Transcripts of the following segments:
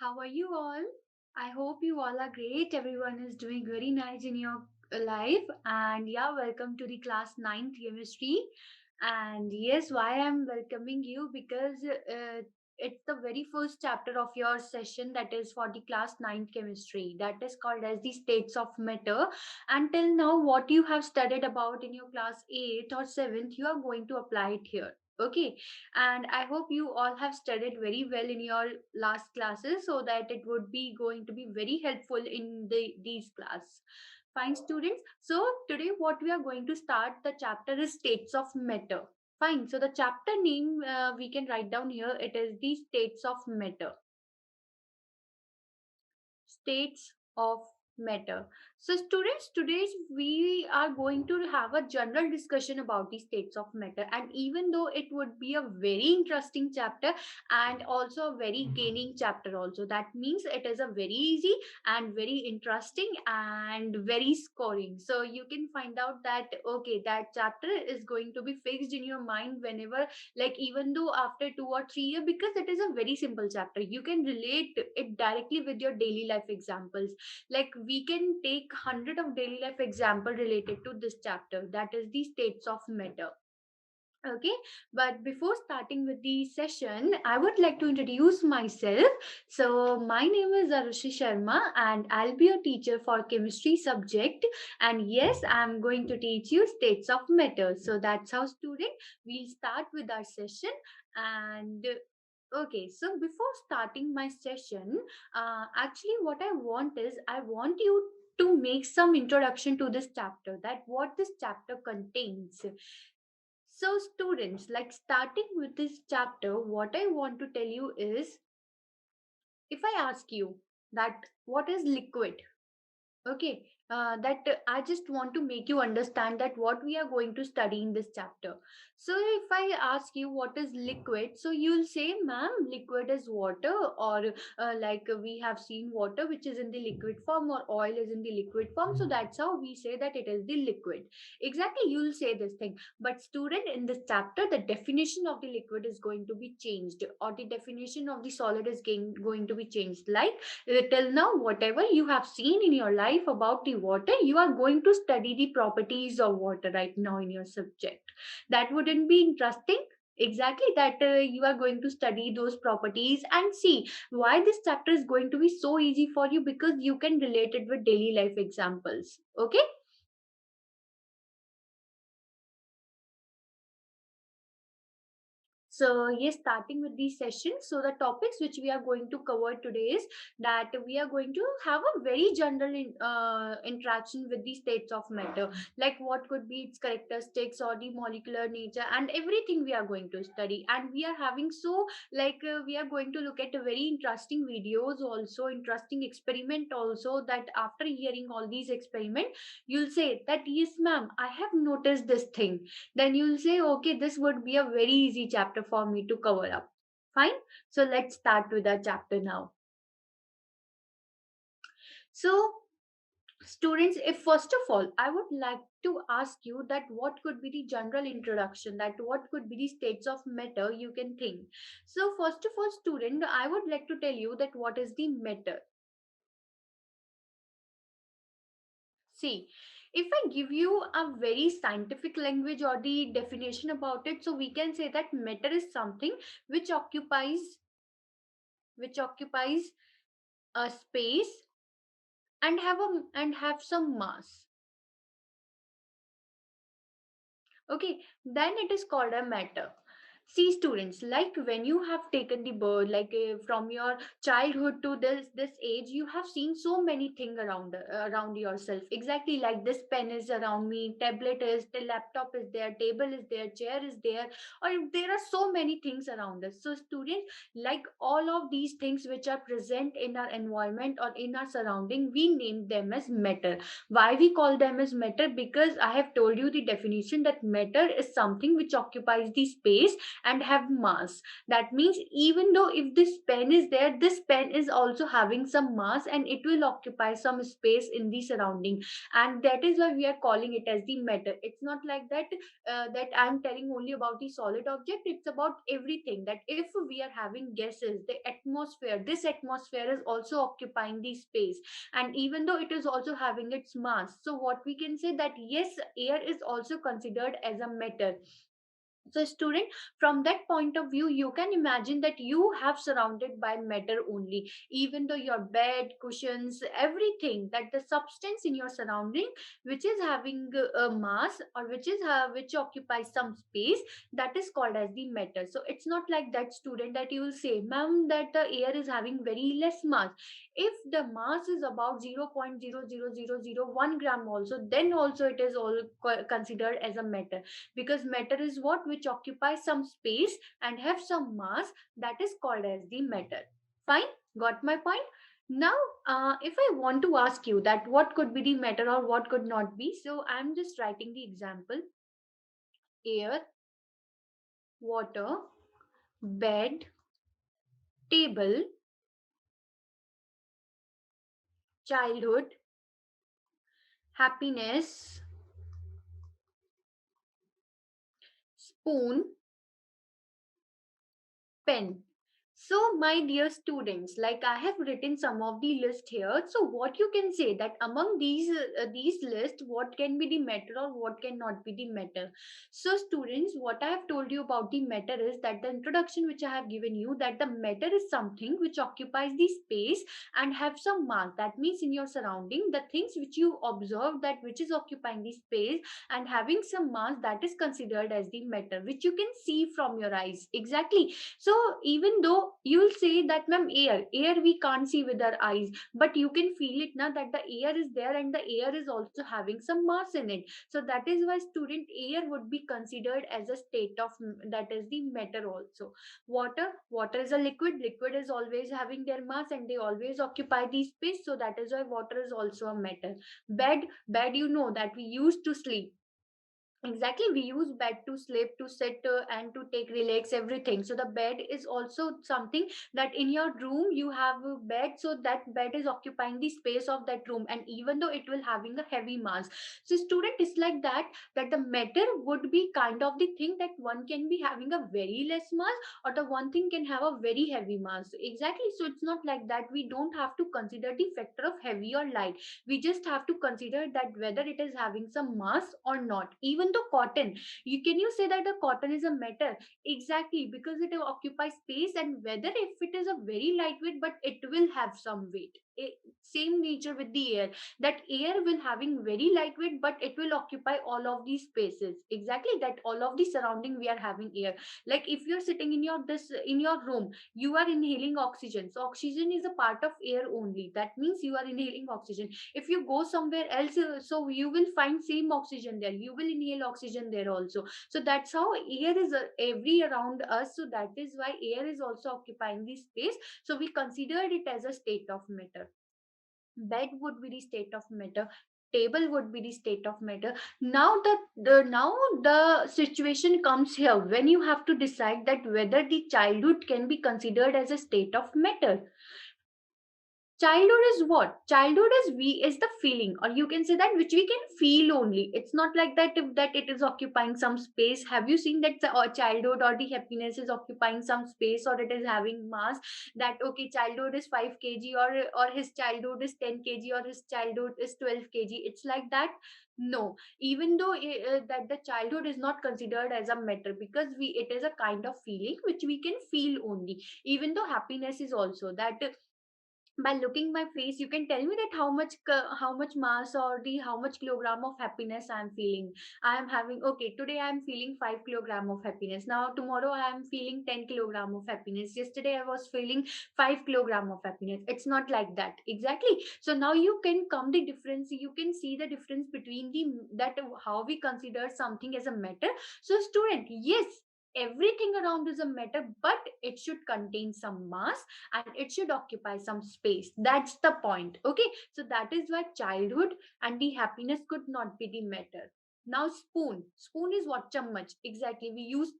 How are you all? I hope you all are great. Everyone is doing very nice in your life. And yeah, welcome to the class ninth chemistry. And yes, why I'm welcoming you because it's the very first chapter of your session that is for the class ninth chemistry that is called as the states of matter. Until now, what you have studied about in your class 8th or 7th, you are going to apply it here. Okay, and I hope you all have studied very well in your last classes so that it would be going to be very helpful in these class. Fine, students. So today what we are going to start the chapter is states of matter. Fine. So the chapter name we can write down here. It is the states of matter. States of matter. So students, today we are going to have a general discussion about the states of matter, and even though it would be a very interesting chapter and also a very gaining chapter also, that means it is a very easy and very interesting and very scoring. So you can find out that okay, that chapter is going to be fixed in your mind whenever, like, even though after 2 or 3 years, because it is a very simple chapter, you can relate it directly with your daily life examples. Like, we can take hundred of daily life example related to this chapter, that is the states of matter. Okay, but before starting with the session, I would like to introduce myself. So, my name is Arushi Sharma, and I'll be your teacher for chemistry subject. And yes, I'm going to teach you states of matter. So, that's how, student, we'll start with our session. And okay, so before starting my session, actually, what I want is I want you to make some introduction to this chapter, that what this chapter contains. So, students, like, starting with this chapter, what I want to tell you is, if I ask you that what is liquid, okay, that I just want to make you understand that what we are going to study in this chapter. So, if I ask you what is liquid, so you'll say, ma'am, liquid is water, or like we have seen water which is in the liquid form, or oil is in the liquid form. So, that's how we say that it is the liquid. Exactly, you'll say this thing. But, student, in this chapter, the definition of the liquid is going to be changed, or the definition of the solid is going to be changed. Like, till now, whatever you have seen in your life about the water, you are going to study the properties of water right now in your subject. That wouldn't be interesting? Exactly, that you are going to study those properties and see why this chapter is going to be so easy for you, because you can relate it with daily life examples. Okay. So, yes, starting with these sessions. So, the topics which we are going to cover today is that we are going to have a very general interaction with the states of matter, like what could be its characteristics or the molecular nature, and everything we are going to study. And we are having so, like, we are going to look at a very interesting videos, also interesting experiment, also, that after hearing all these experiment, you'll say that yes, ma'am, I have noticed this thing. Then you'll say, okay, this would be a very easy chapter for me to cover up. Fine. So let's start with our chapter now. So, students, if first of all, I would like to ask you that what could be the general introduction, that what could be the states of matter you can think. So, first of all, student, I would like to tell you that what is the matter. See, if I give you a very scientific language or the definition about it, so we can say that matter is something which occupies a space and have some mass. Okay, then it is called a matter. See, students, like when you have taken the birth, like from your childhood to this age, you have seen so many things around yourself. Exactly, like this pen is around me, tablet is, the laptop is there, table is there, chair is there, or there are so many things around us. So, students, like all of these things which are present in our environment or in our surrounding, we name them as matter. Why we call them as matter? Because I have told you the definition that matter is something which occupies the space and have mass. That means even though if this pen is there, this pen is also having some mass and it will occupy some space in the surrounding, and that is why we are calling it as the matter. It's not like that that I'm telling only about the solid object. It's about everything, that if we are having gases, the atmosphere, this atmosphere is also occupying the space, and even though it is also having its mass, so what we can say that yes, air is also considered as a matter. So student, from that point of view, you can imagine that you have surrounded by matter only. Even though your bed, cushions, everything, that the substance in your surrounding which is having a mass, or which occupies some space, that is called as the matter. So it's not like that, student, that you will say, ma'am, that the air is having very less mass. If the mass is about 0.00001 gram also, then also it is all considered as a matter, because matter is what which occupies some space and have some mass, that is called as the matter. Fine, got my point. Now if I want to ask you that what could be the matter or what could not be, so I'm just writing the example: air, water, bed, table, childhood, happiness, spoon, pen. So my dear students, like I have written some of the list here, so what you can say that among these list, what can be the matter or what cannot be the matter. So students, what I have told you about the matter is that the introduction which I have given you, that the matter is something which occupies the space and have some mass. That means in your surrounding, the things which you observe, that which is occupying the space and having some mass, that is considered as the matter, which you can see from your eyes. Exactly. So even though you'll say that, ma'am, air we can't see with our eyes, but you can feel it now, that the air is there and the air is also having some mass in it. So that is why, student, air would be considered as a state of that is the matter also. Water is a liquid is always having their mass and they always occupy the space, so that is why water is also a matter. Bed, you know that we used to sleep. Exactly, we use bed to sleep, to sit, and to take relax everything. So the bed is also something that in your room you have a bed, so that bed is occupying the space of that room, and even though it will having a heavy mass. So student, it's like that, that the matter would be kind of the thing that one can be having a very less mass, or the one thing can have a very heavy mass. Exactly, so it's not like that. We don't have to consider the factor of heavy or light. We just have to consider that whether it is having some mass or not. Even though cotton, you say that the cotton is a matter? Exactly, because it occupies space, and whether if it is a very lightweight, but it will have some weight. Same nature with the air, that air will having very lightweight, but it will occupy all of these spaces. Exactly, that all of the surrounding we are having air. Like if you're sitting in your room, you are inhaling oxygen, so oxygen is a part of air only. That means you are inhaling oxygen. If you go somewhere else, so you will find same oxygen there, you will inhale oxygen there also. So that's how air is every around us, so that is why air is also occupying the space. So we considered it as a state of matter. Bed would be the state of matter, table would be the state of matter. Now the situation comes here, when you have to decide that whether the childhood can be considered as a state of matter. Childhood is what? Childhood is the feeling, or you can say that which we can feel only. It's not like that if that it is occupying some space. Have you seen that the childhood or the happiness is occupying some space, or it is having mass? That okay, childhood is 5 kg, or his childhood is 10 kg, or his childhood is 12 kg. It's like that. No, even though that the childhood is not considered as a matter, because we it is a kind of feeling which we can feel only. Even though happiness is also that, by looking my face you can tell me that how much mass or the how much kilogram of happiness I am feeling. I am having, okay, today I am feeling 5 kilogram of happiness, now tomorrow I am feeling 10 kilogram of happiness, yesterday I was feeling 5 kilogram of happiness. It's not like that. Exactly, so now you can come the difference, you can see the difference between the that how we consider something as a matter. So student, yes, everything around is a matter, but it should contain some mass and it should occupy some space. That's the point. Okay, so that is why childhood and the happiness could not be the matter. Now spoon is what? Chammach. Exactly, we use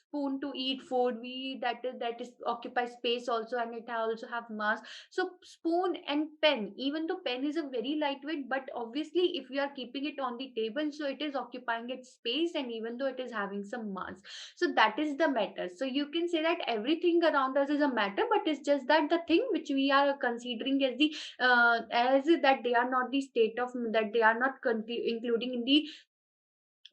spoon to eat food. We that is occupy space also, and it also have mass. So spoon and pen, even though pen is a very lightweight, but obviously if we are keeping it on the table, so it is occupying its space, and even though it is having some mass, so that is the matter. So you can say that everything around us is a matter, but it's just that the thing which we are considering as the as that they are not the state of, that they are not including in the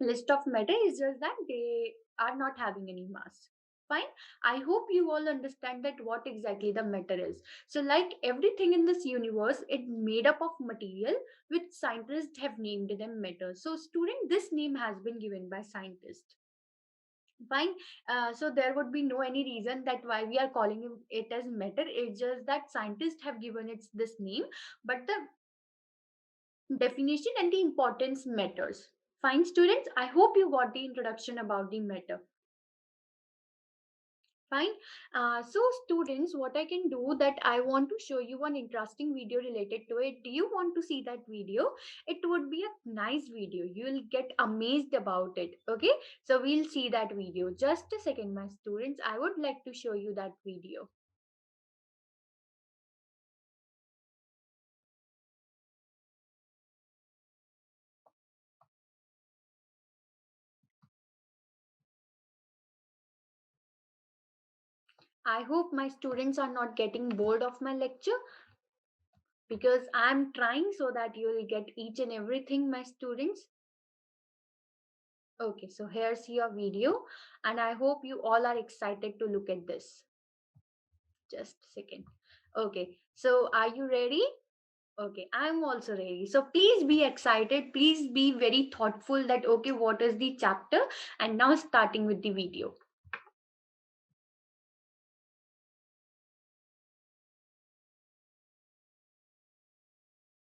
list of matter, is just that they are not having any mass. Fine. I hope you all understand that what exactly the matter is. So like everything in this universe, it made up of material which scientists have named them matter. So student, this name has been given by scientists. Fine. So there would be no any reason that why we are calling it as matter. It's just that scientists have given it this name, but the definition and the importance matters. Fine, students. I hope you got the introduction about the matter. Fine. So students, what I can do that I want to show you one interesting video related to it. Do you want to see that video? It would be a nice video. You will get amazed about it. Okay. So we'll see that video. Just a second, my students. I would like to show you that video. I hope my students are not getting bored of my lecture, because I'm trying so that you will get each and everything, my students. Okay, so here's your video, and I hope you all are excited to look at this. Just a second. Okay, so are you ready? Okay, I'm also ready. So please be excited. Please be very thoughtful that, okay, what is the chapter? And now starting with the video.